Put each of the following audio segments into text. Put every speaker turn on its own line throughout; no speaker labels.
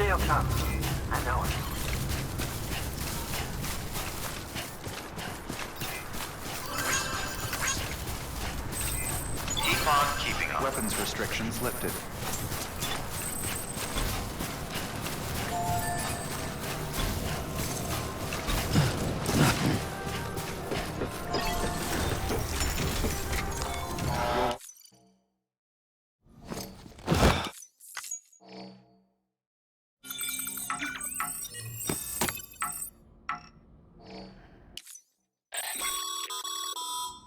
day'll come. I know it.
Keep on keeping up.
Weapons restrictions lifted.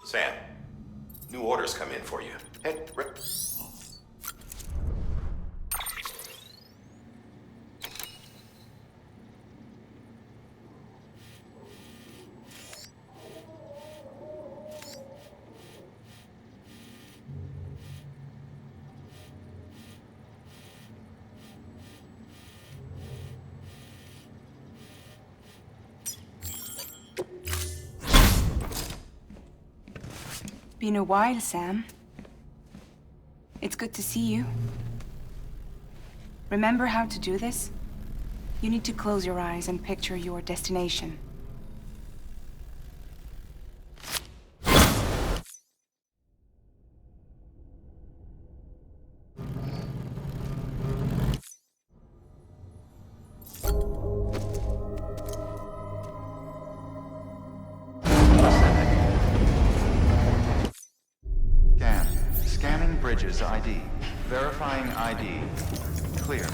Sam, new orders come in for you. Head rip.
Been a while, Sam. It's good to see you. Remember how to do this? You need to close your eyes and picture your destination.
Scanning bridges ID. Verifying ID. Clear.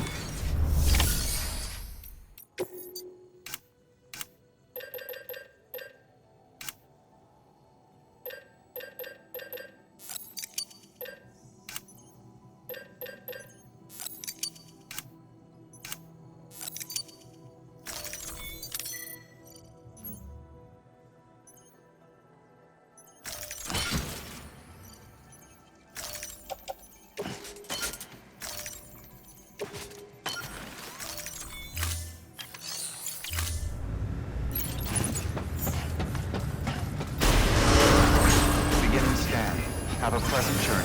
Have a pleasant journey.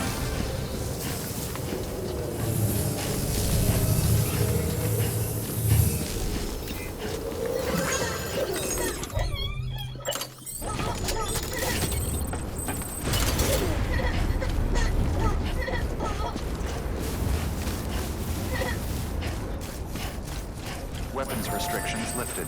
Weapons restrictions lifted.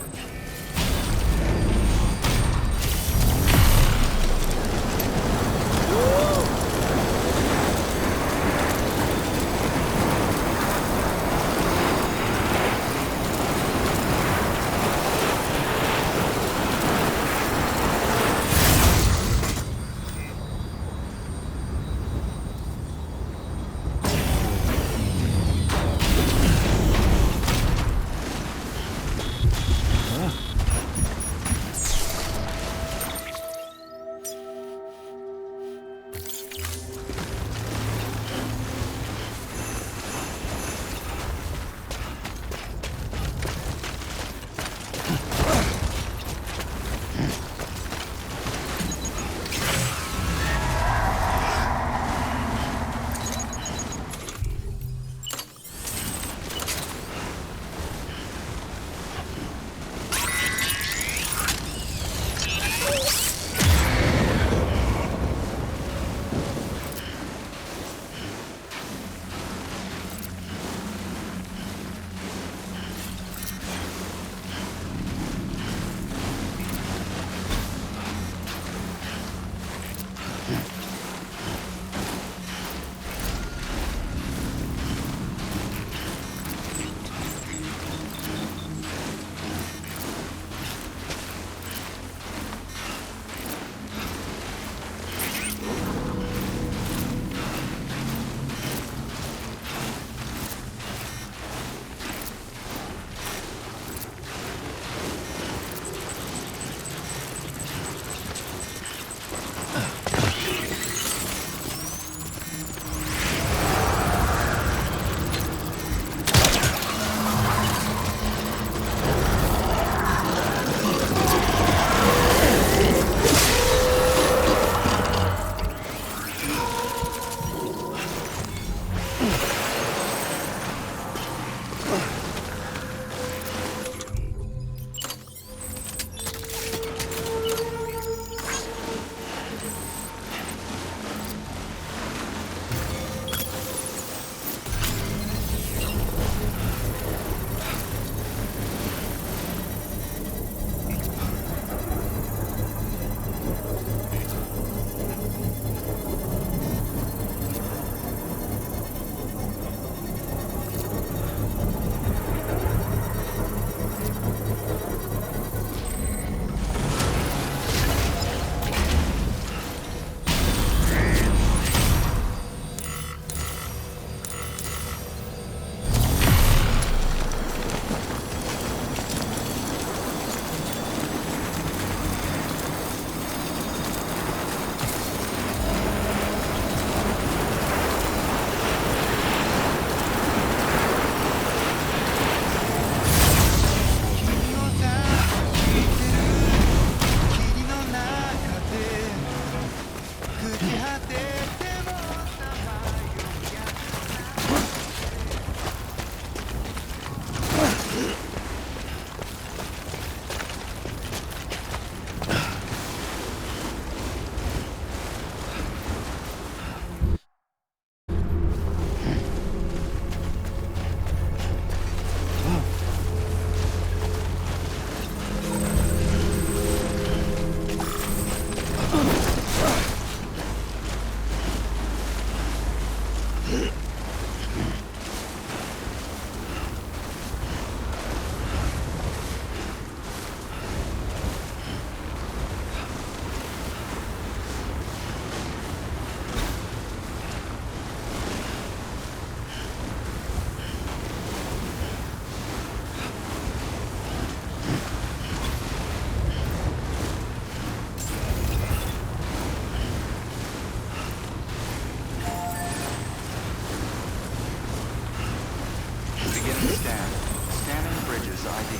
Scan. Scanning bridges ID.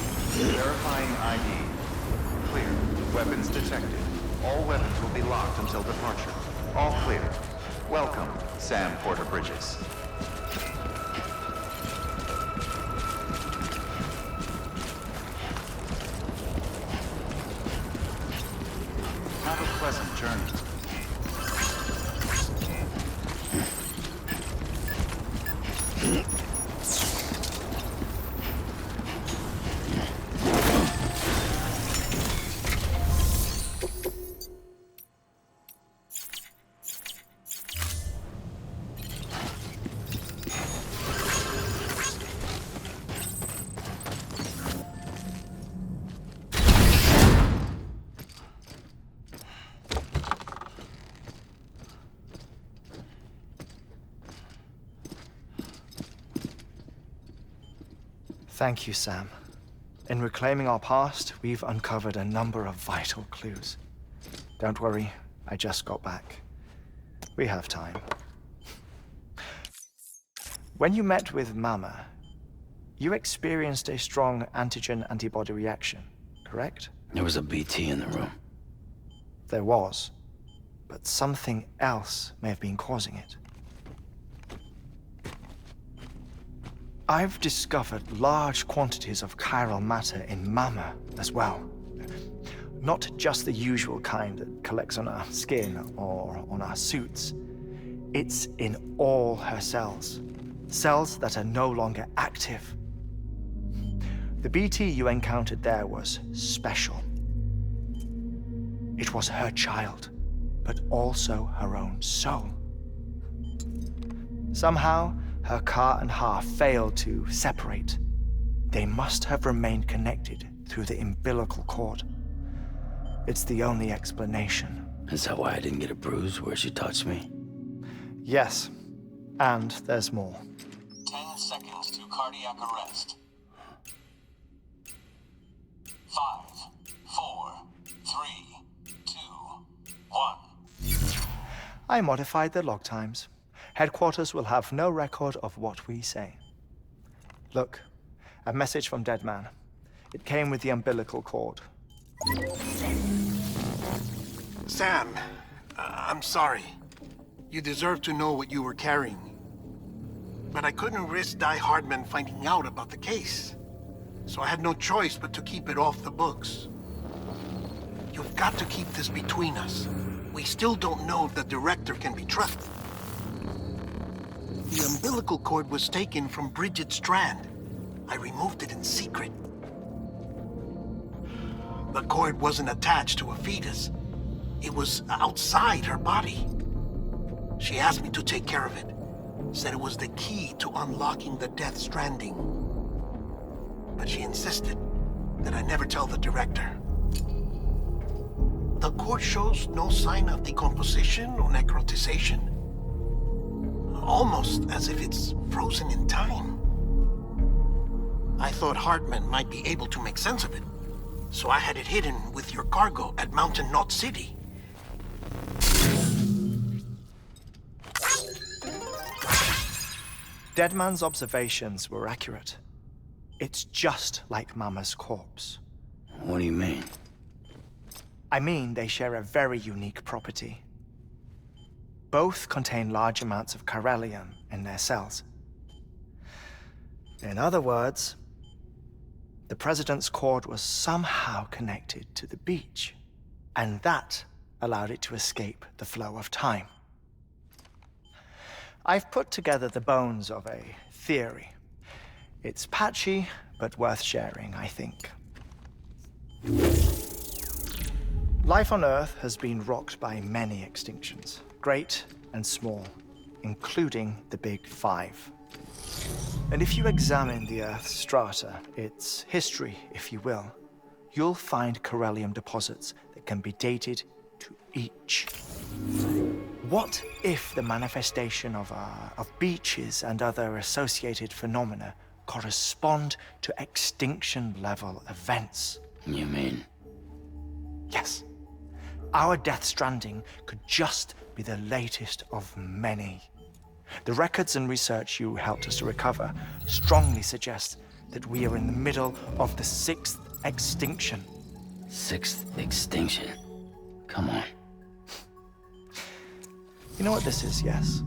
Verifying ID. Clear. Weapons detected. All weapons will be locked until departure. All clear. Welcome, Sam Porter Bridges. Have a pleasant journey.
Thank you, Sam. In reclaiming our past, we've uncovered a number of vital clues. Don't worry, I just got back. We have time. When you met with Mama, you experienced a strong antigen-antibody reaction, correct?
There was a BT in the room.
There was, but something else may have been causing it. I've discovered large quantities of chiral matter in Mama as well. Not just the usual kind that collects on our skin or on our suits. It's in all her cells. Cells that are no longer active. The BT you encountered there was special. It was her child, but also her own soul. Somehow, her car and half failed to separate. They must have remained connected through the umbilical cord. It's the only explanation.
Is that why I didn't get a bruise where she touched me?
Yes, and there's more.
10 seconds to cardiac arrest. 5, 4, 3, 2, 1.
I modified the log times. Headquarters will have no record of what we say. Look, a message from Deadman. It came with the umbilical cord.
Sam, I'm sorry. You deserve to know what you were carrying. But I couldn't risk Die Hardman finding out about the case. So I had no choice but to keep it off the books. You've got to keep this between us. We still don't know if the director can be trusted. The umbilical cord was taken from Bridget Strand. I removed it in secret. The cord wasn't attached to a fetus. It was outside her body. She asked me to take care of it. Said it was the key to unlocking the Death Stranding. But she insisted that I never tell the director. The cord shows no sign of decomposition or necrotization. Almost as if it's frozen in time. I thought Hartman might be able to make sense of it, so I had it hidden with your cargo at Mountain Knot City.
Deadman's observations were accurate. It's just like Mama's corpse.
What do you mean?
I mean, they share a very unique property. Both contain large amounts of chiralium in their cells. In other words, the President's cord was somehow connected to the beach, and that allowed it to escape the flow of time. I've put together the bones of a theory. It's patchy, but worth sharing, I think. Life on Earth has been rocked by many extinctions, great and small, including the Big Five. And if you examine the Earth's strata, its history, if you will, you'll find chiralium deposits that can be dated to each. What if the manifestation of beaches and other associated phenomena correspond to extinction-level events?
You mean?
Yes. Our Death Stranding could just be the latest of many. The records and research you helped us to recover strongly suggest that we are in the middle of the 6th extinction.
6th extinction? Come on.
You know what this is, yes?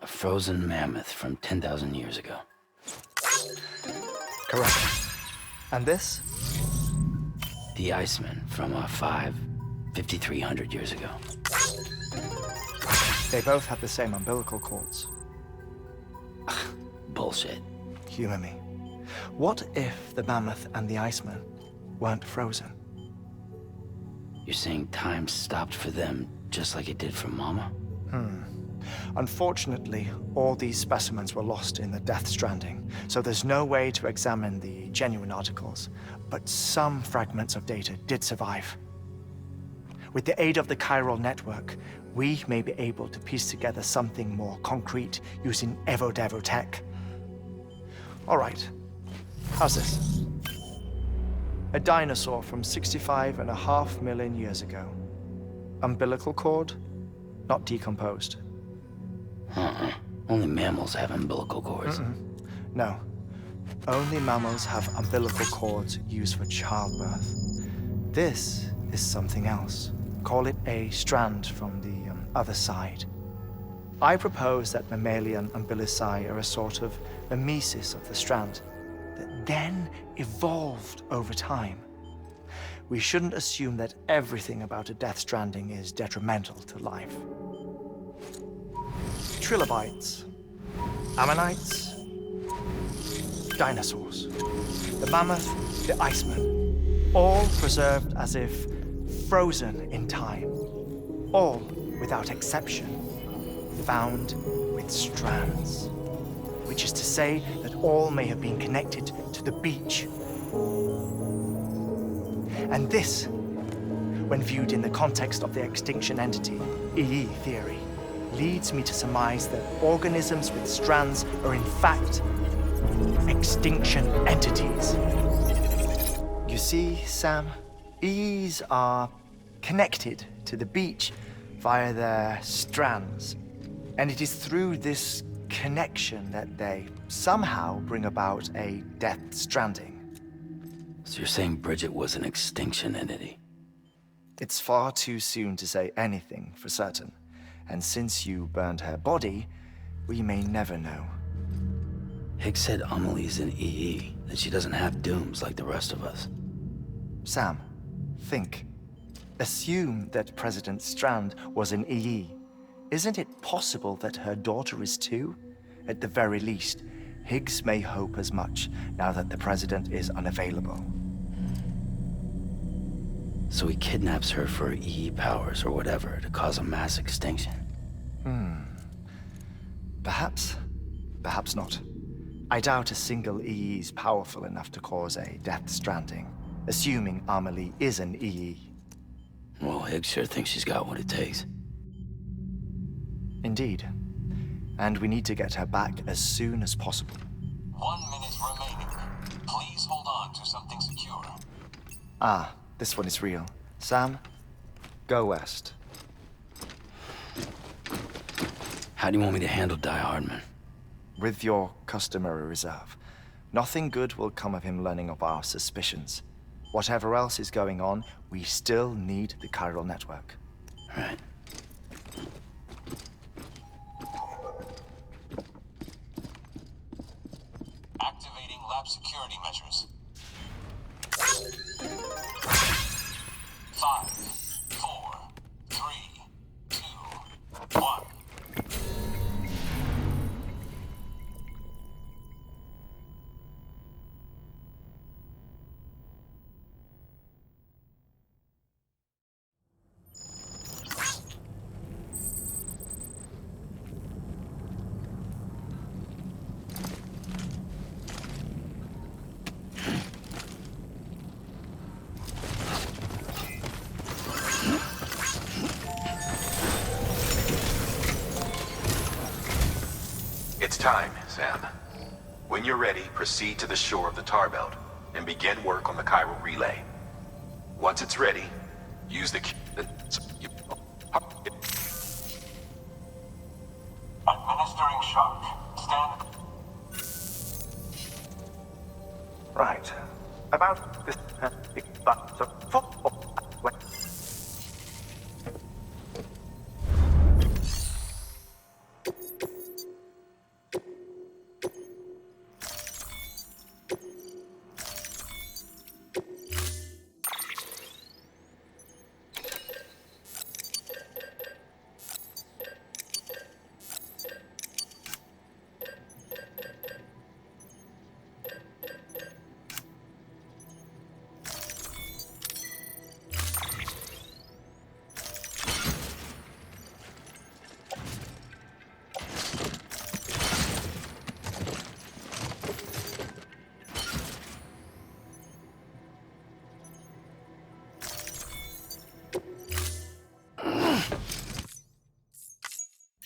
A frozen mammoth from 10,000 years ago.
Correct. And this?
The Iceman from 5,300 years ago.
They both have the same umbilical cords.
Bullshit.
Humor me. What if the mammoth and the Iceman weren't frozen?
You're saying time stopped for them just like it did for Mama?
Unfortunately, all these specimens were lost in the Death Stranding, so there's no way to examine the genuine articles. But some fragments of data did survive. With the aid of the chiral network, we may be able to piece together something more concrete using Evo-Devo tech. All right, how's this? A dinosaur from 65.5 million years ago. Umbilical cord, not decomposed.
Only mammals have umbilical cords.
No. Only mammals have umbilical cords used for childbirth. This is something else. Call it a strand from the other side. I propose that mammalian umbilici are a sort of mimesis of the strand that then evolved over time. We shouldn't assume that everything about a Death Stranding is detrimental to life. Trilobites, ammonites, dinosaurs, the mammoth, the Iceman, all preserved as if frozen in time, all, without exception, found with strands, which is to say that all may have been connected to the beach. And this, when viewed in the context of the extinction entity, EE theory, leads me to surmise that organisms with strands are in fact extinction entities. You see, Sam, EEs are connected to the beach via their strands. And it is through this connection that they somehow bring about a Death Stranding.
So you're saying Bridget was an extinction entity?
It's far too soon to say anything for certain. And since you burned her body, we may never know.
Higgs said Amelie's an EE, that she doesn't have dooms like the rest of us.
Sam, think. Assume that President Strand was an EE. Isn't it possible that her daughter is too? At the very least, Higgs may hope as much now that the President is unavailable.
So he kidnaps her for EE powers or whatever to cause a mass extinction.
Perhaps. Perhaps not. I doubt a single EE is powerful enough to cause a Death Stranding, assuming Amelie is an EE.
Well, Higgs sure thinks she's got what it takes.
Indeed. And we need to get her back as soon as possible.
1 minute remaining. Please hold on to something secure.
Ah, this one is real. Sam, go west.
How do you want me to handle Die Hardman?
With your customary reserve. Nothing good will come of him learning of our suspicions. Whatever else is going on, we still need the chiral network.
Right.
Activating lab security measures. 5, 4, 3, 2, 1.
It's time, Sam. When you're ready, proceed to the shore of the tar belt and begin work on the chiral relay. Once it's ready, use the
Administering
Right. About this.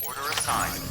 Order assigned.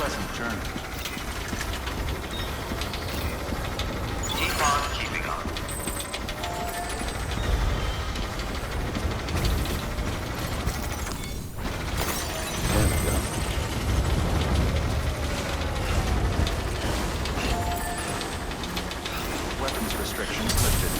Pleasant journey.
Keep on keeping on.
There we go.
Weapons restrictions lifted.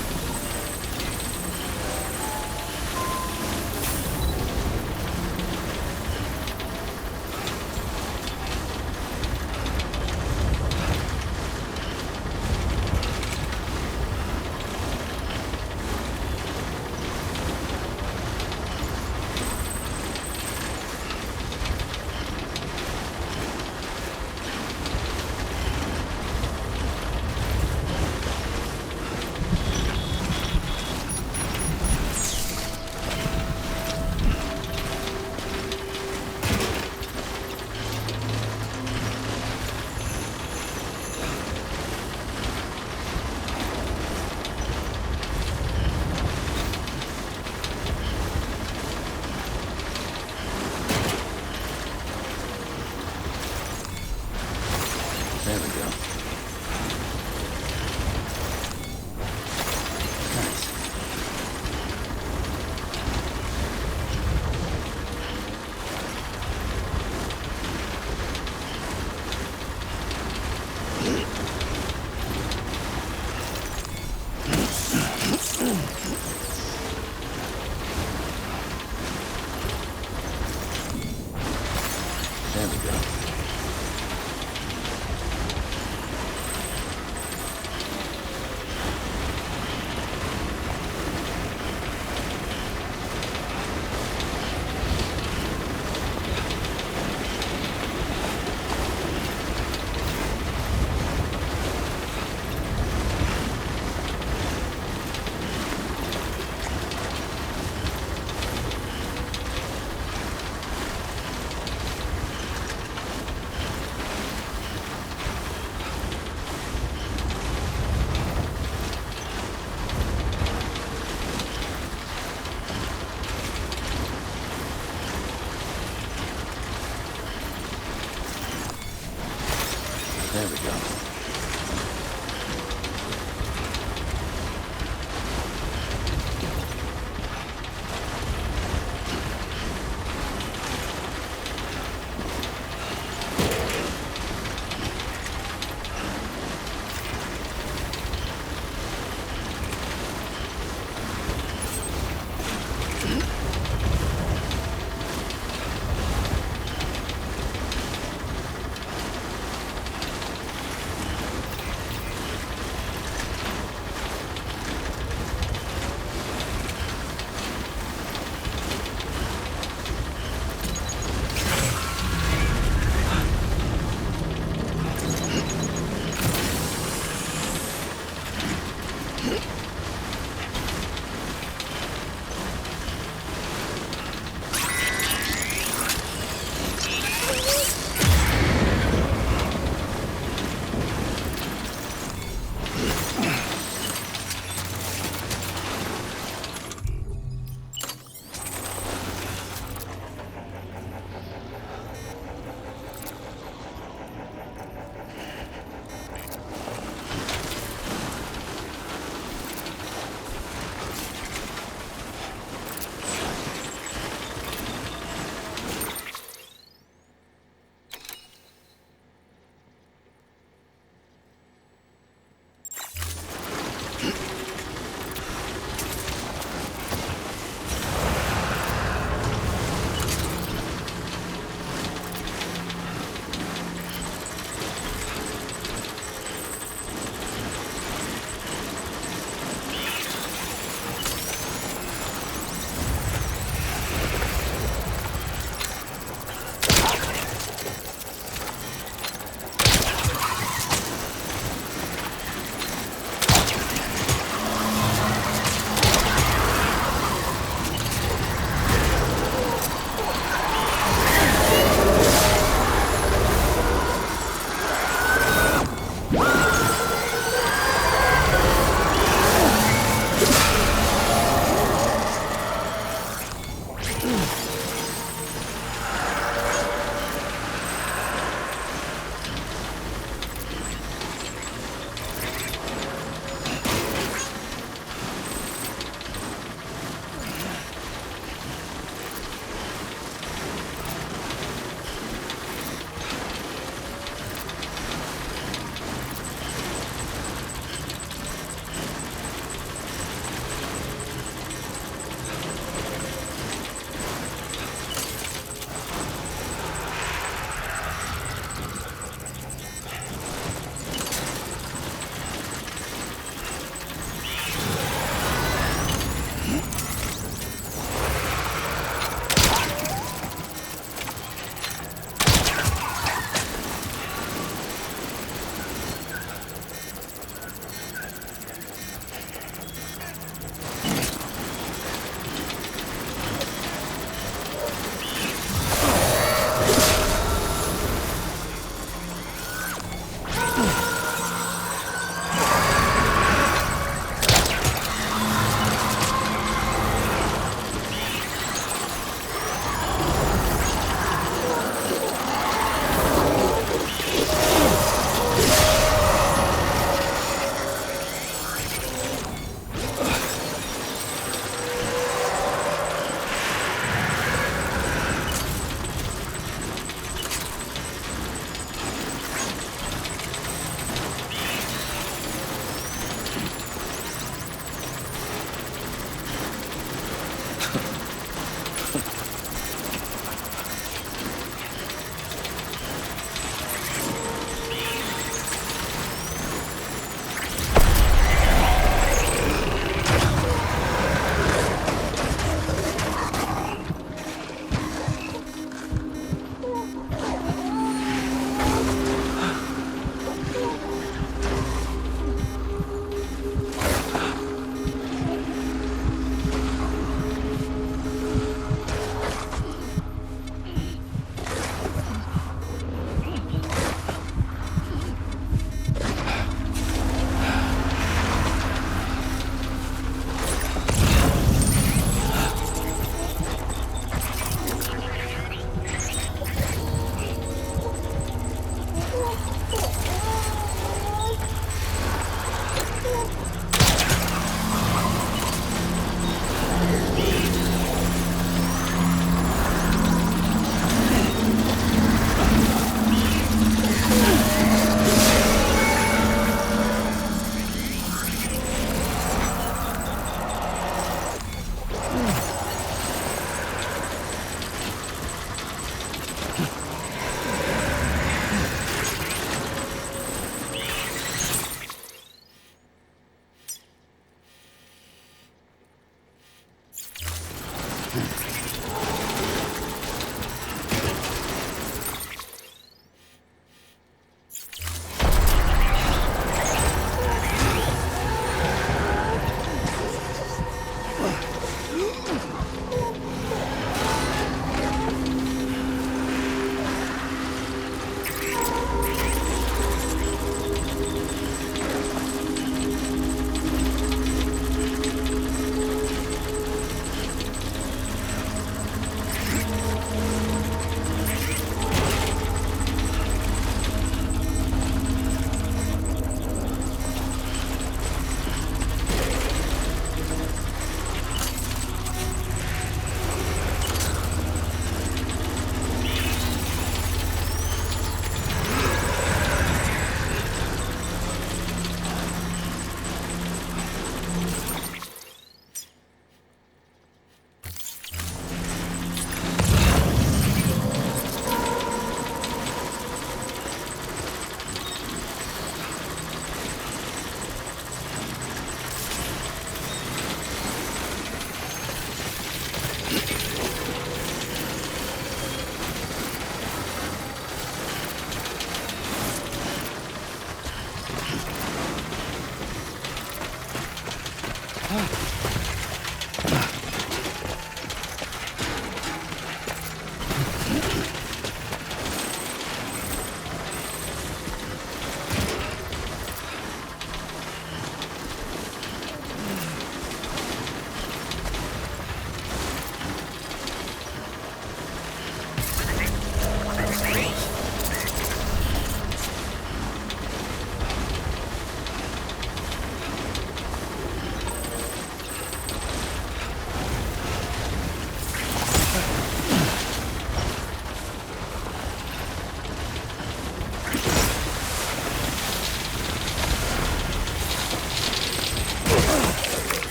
It's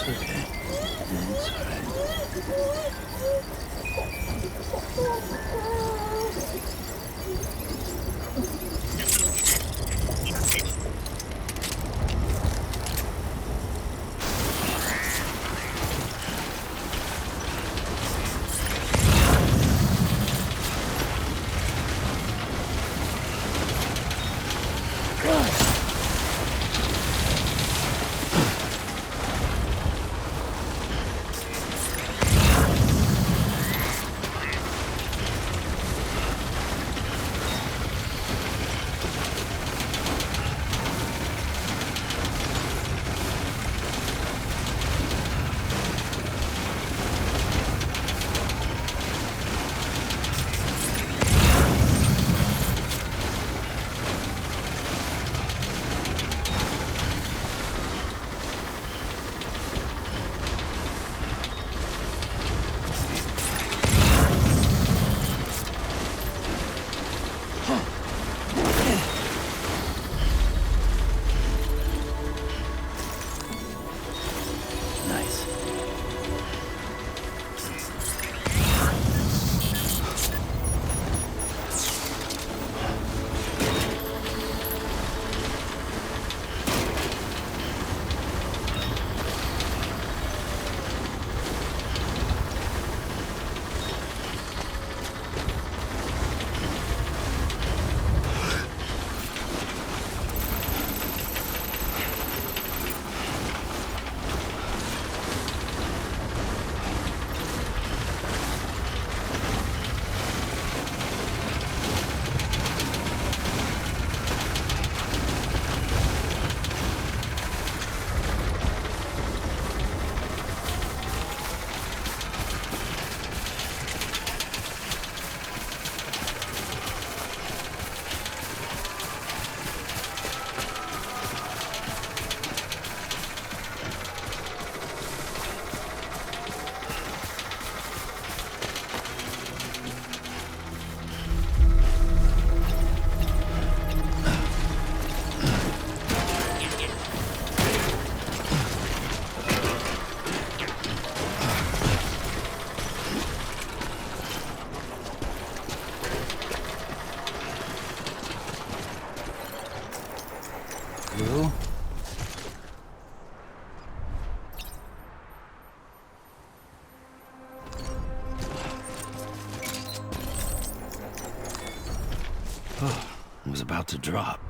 okay. It's alright. Nice. You? I was about to drop.